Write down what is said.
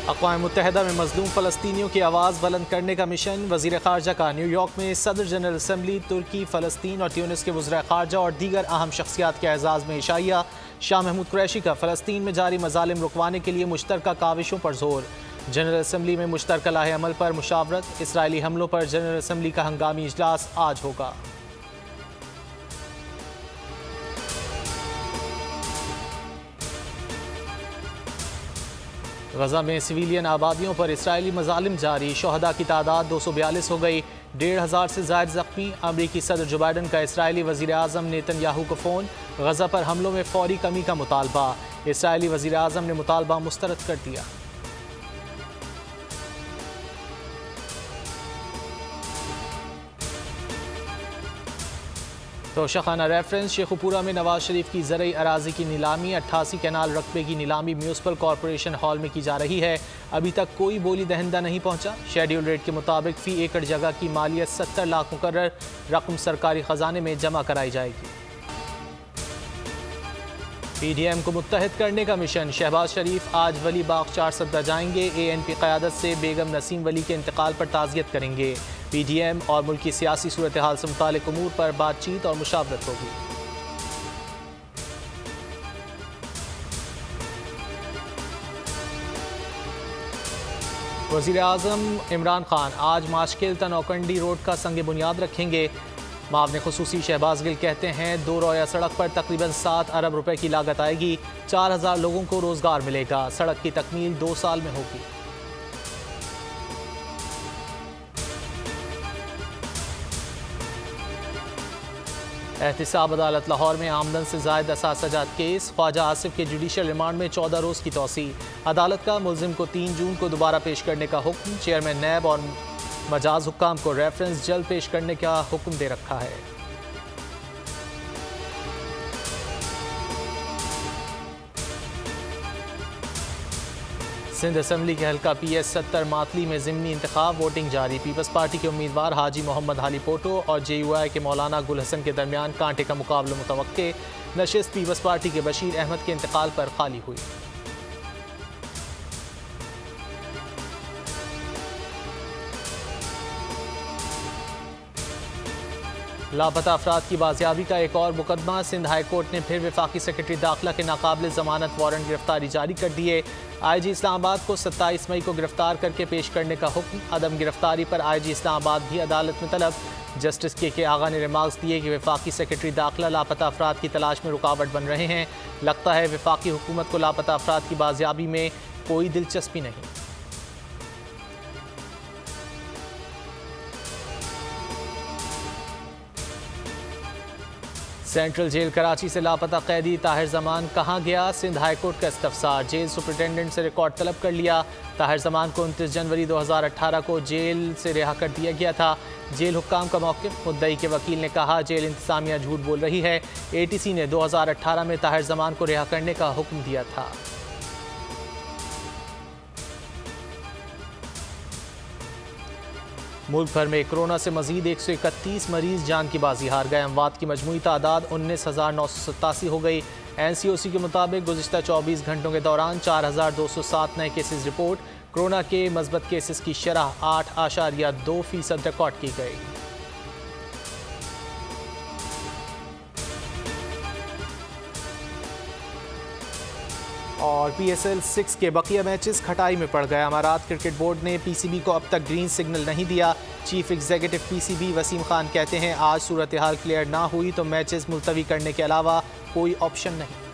अक़वाम मुत्तहिदा में मज़लूम फ़लस्तीनियों की आवाज़ बुलंद करने का मिशन। वज़ीर ख़ारजा का न्यूयॉर्क में सदर जनरल असम्बली, तुर्की, फ़लस्तीन और ट्यूनिस के वज़ीर ख़ारजा और दीगर अहम शख्सियात के एज़ाज़ में इशाइया। शाह महमूद कुरैशी का फ़लस्तीन में जारी मज़ालिम रुकवाने के लिए मुश्तरका काविशों पर जोर। जनरल असम्बली में मुश्तरका लाहे अमल पर मुशावरत। इसराइली हमलों पर जनरल असम्बली का हंगामी इजलास आज होगा। गजा में सिविलियन आबादियों पर इसराइली मज़ालिम जारी। शोहदा की तादाद 242 हो गई। 1,500 से ज़ायद ज़ख्मी। अमरीकी सदर जो बाइडन का इसराइली वज़ीर आज़म नेतन्याहू को फ़ोन। गजा पर हमलों में फ़ौरी कमी का मुतालबा। इसराइली वज़ीर आज़म ने मुतालबा मुस्तरद कर दिया। तोशाखाना रेफरेंस। शेखुपुरा में नवाज शरीफ की ज़रई अराजी की नीलामी। 88 कैनाल रकबे की नीलामी म्यूनसिपल कॉरपोरेशन हॉल में की जा रही है। अभी तक कोई बोली दहंदा नहीं पहुंचा। शेड्यूल रेट के मुताबिक फ़ी एकड़ जगह की मालियत 70 लाख मुकर्रर रकम सरकारी ख़जाने में जमा कराई जाएगी। PDM को मुत्तहिद करने का मिशन। शहबाज शरीफ आज वली बाग 4 सद्दा जाएंगे। ANP क़यादत से बेगम नसीम वली के इंतकाल पर ताज़ियत करेंगे। PDM और मुल्क की सियासी सूरत हाल से मुतालिक उमूर पर बातचीत और मुशावरत होगी। वज़ीर आज़म इमरान खान आज माशकिल तनौकंडी रोड का संग बुनियाद रखेंगे। मावने खुसूसी शहबाज गिल कहते हैं 2 रोया सड़क पर तकरीबन 7 अरब रुपए की लागत आएगी। 4,000 लोगों को रोजगार मिलेगा। सड़क की तकमील 2 साल में होगी। एहतिसाब अदालत लाहौर में आमदन से ज़ायद असासजात केस। ख्वाजा आसिफ के जुडिशल रिमांड में 14 रोज़ की तौसी। अदालत का मुल्जिम को 3 जून को दोबारा पेश करने का हुक्म। चेयरमैन नैब और मजाज हुक्काम को रेफरेंस जल्द पेश करने का हुक्म दे रखा है। सिंध असम्बली के हल्का PS 70 मातली में ज़िमनी इंतखाब। वोटिंग जारी। पीपल्स पार्टी के उम्मीदवार हाजी मोहम्मद हाली पोटो और JUI के मौलाना गुल हसन के दरमियान कांटे का मुकाबला मुतवक्के। नशिस्त पीपल्स पार्टी के बशीर अहमद के इंतकाल पर खाली हुई। लापता अफराद की बाजियाबी का एक और मुकदमा। सिंध हाई कोर्ट ने फिर वफाकी सेक्रेटरी दाखिला के नाकाबिल जमानत वारंट गिरफ्तारी जारी कर दिए। IG इस्लामाबाद को 27 मई को गिरफ्तार करके पेश करने का हुक्म। अदम गिरफ्तारी पर IG इस्लामाबाद भी अदालत में तलब। जस्टिस KK आगा ने रिमार्क्स दिए कि वफाकी सेक्रेटरी दाखिला लापता अफराद की तलाश में रुकावट बन रहे हैं। लगता है वफाकी हुकूमत को लापता अफराद की बाजियाबी में कोई दिलचस्पी नहीं। सेंट्रल जेल कराची से लापता कैदी ताहिर जमान कहाँ गया। सिंध हाई कोर्ट का इस्तफसार। जेल सुपरिटेंडेंट से रिकॉर्ड तलब कर लिया। ताहिर जमान को 29 जनवरी 2018 को जेल से रिहा कर दिया गया था। जेल हुक्काम का मौक़िफ़। मुद्दई के वकील ने कहा जेल इंतज़ामिया झूठ बोल रही है। ATC ने 2018 में ताहिर जमान को रिहा करने का हुक्म दिया था। मुल्क भर में कोरोना से मजीद 131 मरीज जान की बाजी हार गए। अमवात की मजमूई तादाद 19,987 हो गई। NCOC के मुताबिक गुज़िश्ता 24 घंटों के दौरान 4,207 नए केसेस रिपोर्ट। कोरोना के मस्बत केसेस की शरह 8.2% रिकॉर्ड की गई। और PSL 6 के बकिया मैचेस खटाई में पड़ गए। अमारात क्रिकेट बोर्ड ने PCB को अब तक ग्रीन सिग्नल नहीं दिया। Chief executive PCB Wasim Khan कहते हैं आज सूरत हाल क्लियर ना हुई तो मैचेस मुलतवी करने के अलावा कोई ऑप्शन नहीं।